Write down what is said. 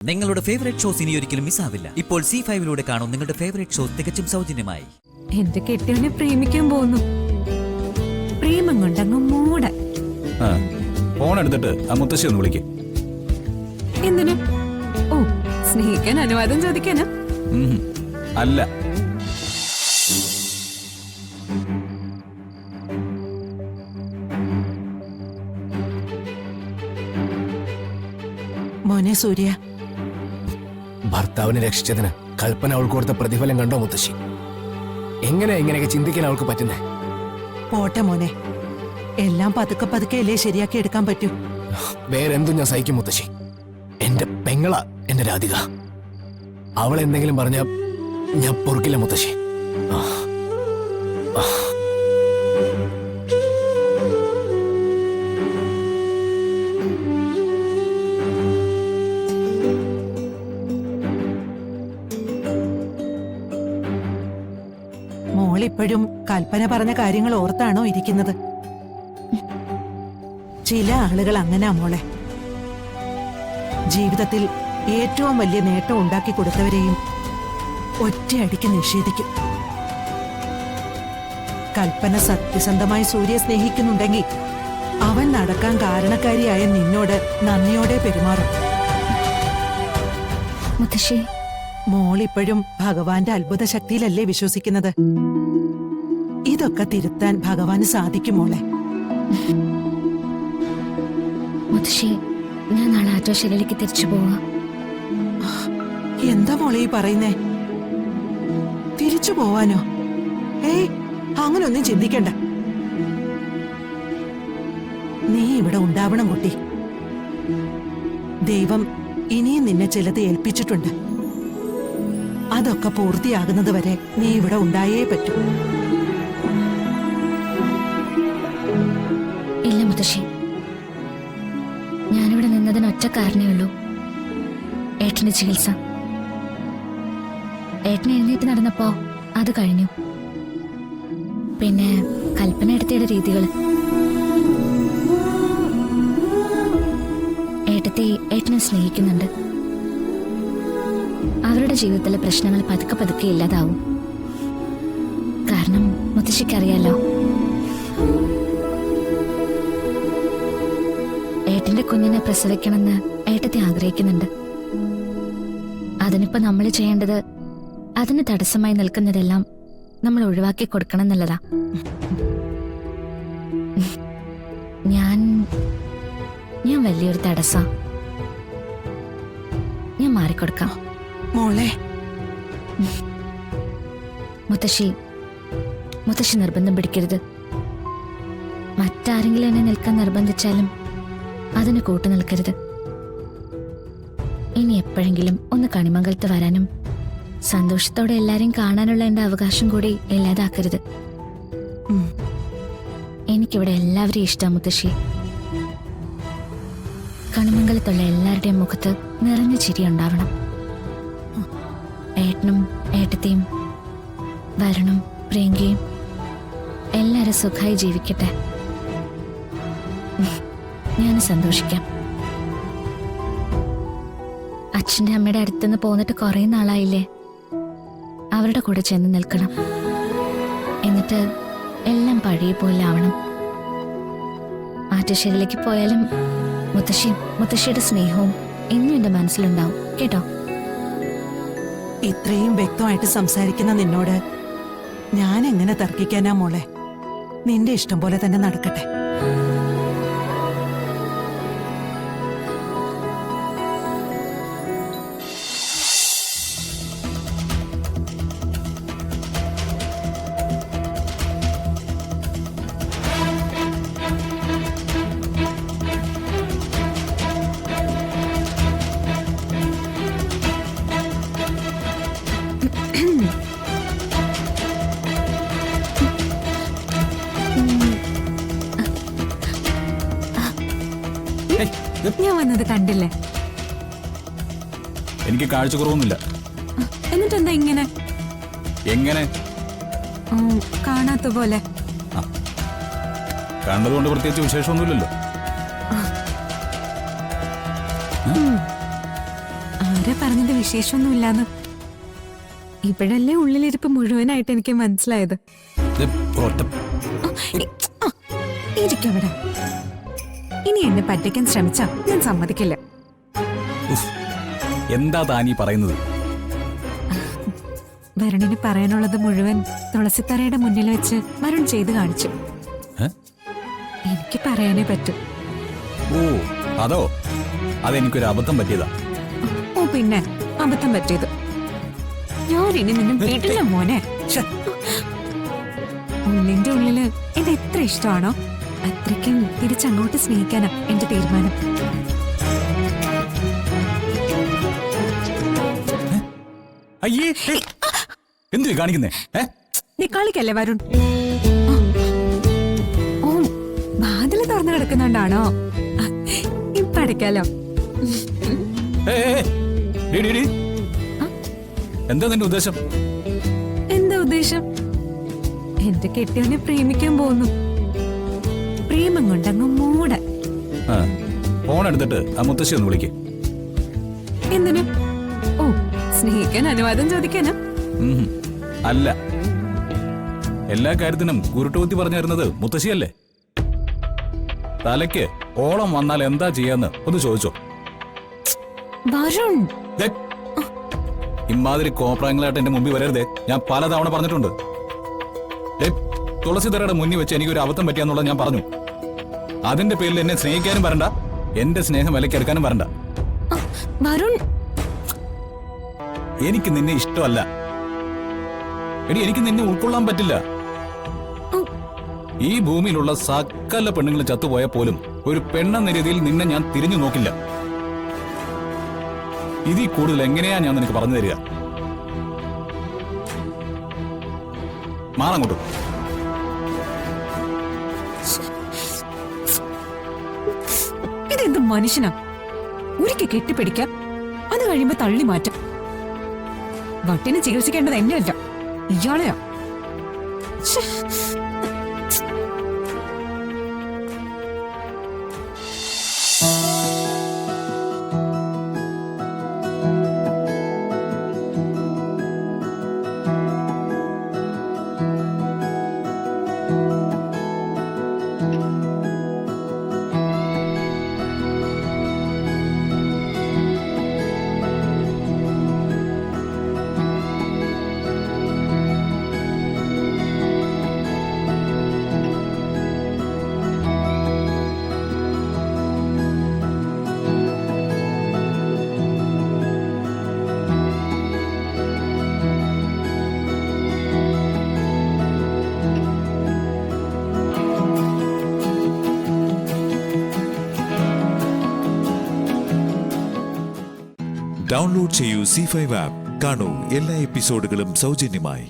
നിങ്ങളുടെ favourite shows ഇനി ഒരിക്കലും മിസ്സാവില്ല. ഇപ്പോൾ C5 കാണും നിങ്ങളുടെ ഫേവറേറ്റ് ഷോസ് തികച്ചും സൗജന്യമായി. എന്റെ കെട്ടിയവനെ പ്രേമിക്കാൻ പോകുന്നു. പ്രേമം കൊണ്ടങ്ങ് മൂട. ഫോൺ എടുത്തിട്ട് ആ മുത്തശ്ശി ഒന്ന് വിളിക്ക്. എന്തിനു? ഓ, സ്നേഹിക്കാൻ അനുവാദം ചോദിക്കാനാ? അല്ല, മോനെ സൂര്യ, ഭർത്താവിനെ രക്ഷിച്ചതിന് കൽപ്പന അവൾക്ക് കൊടുത്ത പ്രതിഫലം കണ്ടോ മുത്തശ്ശി? എങ്ങനെ ഇങ്ങനെയൊക്കെ ചിന്തിക്കാൻ അവൾക്ക് പറ്റുന്നേ? പോട്ടെ മോനെ, എല്ലാം പതുക്കെ പതുക്കെ അല്ലേ ശരിയാക്കി എടുക്കാൻ പറ്റൂ. വേറെന്തും ഞാൻ സഹിക്കും മുത്തശ്ശി. എന്റെ പെങ്ങള എന്റെ രാധിക. അവൾ എന്തെങ്കിലും പറഞ്ഞ ഞാൻ പൊറുക്കില്ല മുത്തശ്ശി. മോളിപ്പോഴും കൽപ്പന പറഞ്ഞ കാര്യങ്ങൾ ഓർത്താണോ ഇരിക്കുന്നത്? ചില ആളുകൾ അങ്ങനെയാ മോളെ. ജീവിതത്തിൽ ഏറ്റവും വലിയ നേട്ടം ഉണ്ടാക്കി കൊടുത്തവരെയും ഒറ്റയടിക്ക് നിഷേധിക്കും. കൽപ്പന സത്യസന്ധമായി സൂര്യ സ്നേഹിക്കുന്നുണ്ടെങ്കിൽ അവൻ നടക്കാൻ കാരണക്കാരിയായ നിന്നോട് നന്ദിയോടെ പെരുമാറും. മുത്തശ്ശി, മോളിപ്പോഴും ഭഗവാന്റെ അത്ഭുത ശക്തിയിലല്ലേ വിശ്വസിക്കുന്നത്? ഇതൊക്കെ തിരുത്താൻ ഭഗവാന് സാധിക്കും മോളെ. മുത്തശ്ശി, ഞാൻ നാളെ ആറ്റോശാലയിലേക്ക് തിരിച്ചു പോവാ. എന്താ മോളെ ഈ പറയുന്നേ? തിരിച്ചു പോവാനോ? ഏയ്, അങ്ങനൊന്നും ചിന്തിക്കണ്ട. നീ ഇവിടെ ഉണ്ടാവണം കുട്ടി. ദൈവം ഇനിയും നിന്നെ ചിലത് ഏൽപ്പിച്ചിട്ടുണ്ട്. അതൊക്കെ പൂർത്തിയാകുന്നത് വരെ നീ ഇവിടെ ഉണ്ടായേ പറ്റൂ. ഇല്ല മുത്തശ്ശി, ഞാനിവിടെ നിന്നതിന് ഒറ്റ കാരണേ ഉള്ളൂ. ഏട്ടന്റെ ചികിത്സ. ഏട്ടൻ എഴുന്നേറ്റ് നടന്നപ്പോ അത് കഴിഞ്ഞു. പിന്നെ കൽപ്പന എടുത്തയുടെ രീതികൾ. ഏട്ടത്തെ ഏട്ടനെ സ്നേഹിക്കുന്നുണ്ട്. അവരുടെ ജീവിതത്തിലെ പ്രശ്നങ്ങൾ പതുക്കെ പതുക്കെ ഇല്ലാതാവും. കാരണം മുത്തശ്ശിക്കറിയാലോ, ഏട്ടന്റെ കുഞ്ഞിനെ പ്രസവിക്കണമെന്ന് ഏട്ടത്തെ ആഗ്രഹിക്കുന്നുണ്ട്. അതിനിപ്പോ നമ്മൾ ചെയ്യേണ്ടത് അതിന് തടസ്സമായി നിൽക്കുന്നതെല്ലാം നമ്മൾ ഒഴിവാക്കി കൊടുക്കണം എന്നുള്ളതാ. ഞാൻ വലിയൊരു തടസ്സ. ഞാൻ മാറിക്കൊടുക്കാം. മോളെ, മുത്തശ്ശി നിർബന്ധം പിടിക്കരുത്. മറ്റാരെങ്കിലും എന്നെ നിൽക്കാൻ നിർബന്ധിച്ചാലും അതിന് കൂട്ടു നിൽക്കരുത്. ഇനി എപ്പോഴെങ്കിലും ഒന്ന് കണിമംഗലത്ത് വരാനും സന്തോഷത്തോടെ എല്ലാരെയും കാണാനുള്ള എന്റെ അവകാശം കൂടി ഇല്ലാതാക്കരുത്. എനിക്കിവിടെ എല്ലാവരെയും ഇഷ്ടം മുത്തശ്ശി. കണിമംഗലത്തുള്ള എല്ലാവരുടെയും മുഖത്ത് നിറഞ്ഞ ചിരി ഉണ്ടാവണം. ഏട്ടനും ഏട്ടത്തെയും വരണും പ്രിയങ്കയും എല്ലാരും സുഖമായി ജീവിക്കട്ടെ. ഞാൻ സന്തോഷിക്കാം. അച്ഛൻ്റെ അമ്മയുടെ അടുത്തുനിന്ന് പോന്നിട്ട് കുറെ നാളായില്ലേ. അവരുടെ കൂടെ ചെന്ന് നിൽക്കണം. എന്നിട്ട് എല്ലാം പോലെ ആവണം. ആറ്റുശേരിയിലേക്ക് പോയാലും മുത്തശ്ശിയുടെ സ്നേഹവും എന്നും എന്റെ മനസ്സിലുണ്ടാവും കേട്ടോ. ഇത്രയും വ്യക്തമായിട്ട് സംസാരിക്കുന്ന നിന്നോട് ഞാൻ എങ്ങനെ തർക്കിക്കാനാ മോളെ? നിന്റെ ഇഷ്ടം പോലെ തന്നെ നടക്കട്ടെ. ഞാൻ വന്നത് കണ്ടില്ലേ? എനിക്ക് കാഴ്ചക്കുറവൊന്നുമില്ല. എന്നിട്ടെന്താ ഇങ്ങനെ? എങ്ങനെ കാണാത്ത പോലെ? കണ്ടതുകൊണ്ട് പ്രത്യേകിച്ച് വിശേഷമൊന്നുമില്ലല്ലോ. ആരാ പറഞ്ഞത് വിശേഷമൊന്നുമില്ലാന്ന്? ഇപ്പോഴല്ലേ ഉള്ളിലിരിപ്പ് മുഴുവനായിട്ട് എനിക്ക് മനസ്സിലായത്. ദേ, ഒറ്റ ഇരിക്കവിടെ. ഇനി എന്നെ പറ്റിക്കാൻ ശ്രമിച്ചാ ഞാൻ സമ്മതിക്കില്ല. ഉഫ്. എന്താ താനീ പറയുന്നത്? വരുണിന് പറയാനുള്ളത് മുഴുവൻ തുളസിത്തറയുടെ മുന്നിൽ വെച്ച് വരുൺ ചെയ്ത് കാണിച്ചു. ഏ? എനിക്ക് പറയാനേ പറ്റൂ. ഓ അതോ? അതെനിക്കൊരു അബദ്ധം പറ്റിയതാ. ഓ പിന്നെ അബദ്ധം പറ്റിയത്. ഞാനിനി നിന്നെ വീട്ടിലെ മോനെ. ശ്ശെ. ഉള്ളിന്റെ ഉള്ളില് എന്നെ എത്ര ഇഷ്ടമാണോ അത്രയ്ക്കും തിരിച്ചങ്ങോട്ട് സ്നേഹിക്കാനാ എന്റെ തീരുമാനം. അയ്യേ എന്തു കാണിക്കുന്നേ? നീ കളിക്കല്ലേ വരുൺ? ഓ വാതില് തുറന്നു കിടക്കുന്നുണ്ടാണോ? ഇപ്പടയ്ക്കാലോ. എന്താ നിന്റെ ഉദ്ദേശം? എന്താ ഉദ്ദേശം? എന്റെ കെട്ടിയവനെ പ്രേമിക്കാൻ പോകുന്നു. പ്രേമം കൊണ്ടങ്ങ് മൂട. ഫോൺ എടുത്തിട്ട് ആ മുത്തശ്ശി ഒന്ന് വിളിക്ക്. എന്തിനു? ഓ സ്നേഹിക്കാൻ അനുവാദം ചോദിക്കാനാ? അല്ല, എല്ലാ കാര്യത്തിനും കുരുട്ടുകുത്തി പറഞ്ഞു തരുന്നത് മുത്തശ്ശിയല്ലേ? തലയ്ക്ക് ഓളം വന്നാൽ എന്താ ചെയ്യാന്ന് ഒന്ന് ചോദിച്ചോ. വരുൺ, ദേ, ഇമാതിരി കോപ്രായങ്ങളായിട്ട് എന്റെ മുമ്പിൽ വരരുതേ. ഞാൻ പലതവണ പറഞ്ഞിട്ടുണ്ട്. തുളസിതറയുടെ മുന്നിൽ വെച്ച് എനിക്കൊരു അബദ്ധം പറ്റിയാന്നുള്ളത് ഞാൻ പറഞ്ഞു. അതിന്റെ പേരിൽ എന്നെ സ്നേഹിക്കാനും വരണ്ട, എന്റെ സ്നേഹം വിലക്കെടുക്കാനും വരണ്ട. വരുൺ, എനിക്ക് നിന്നെ ഇഷ്ടമല്ല. എനിക്ക് നിന്നെ ഉൾക്കൊള്ളാൻ പറ്റില്ല. ഈ ഭൂമിയിലുള്ള സകല പെണ്ണുങ്ങൾ ചത്തുപോയാൽ പോലും ഒരു പെണ്ണെന്ന രീതിയിൽ നിന്നെ ഞാൻ തിരിഞ്ഞു നോക്കില്ല. ഇതിൽ കൂടുതൽ എങ്ങനെയാ ഞാൻ നിനക്ക് പറഞ്ഞു തരിക? മാറങ്ങോട്ട്. ഇതെന്ത് മനുഷ്യനാ? ഒരിക്കൽ കെട്ടിപ്പിടിക്കാം, അത് കഴിയുമ്പോ തള്ളി മാറ്റും. വട്ടിന് ചികിത്സിക്കേണ്ടത് എന്നെയല്ല, ഇയാളെയാ. ഛെ. ഡൗൺലോഡ് ചെയ്യൂ C5 ആപ്പ്. കാണൂ എല്ലാ എപ്പിസോഡുകളും സൗജന്യമായി.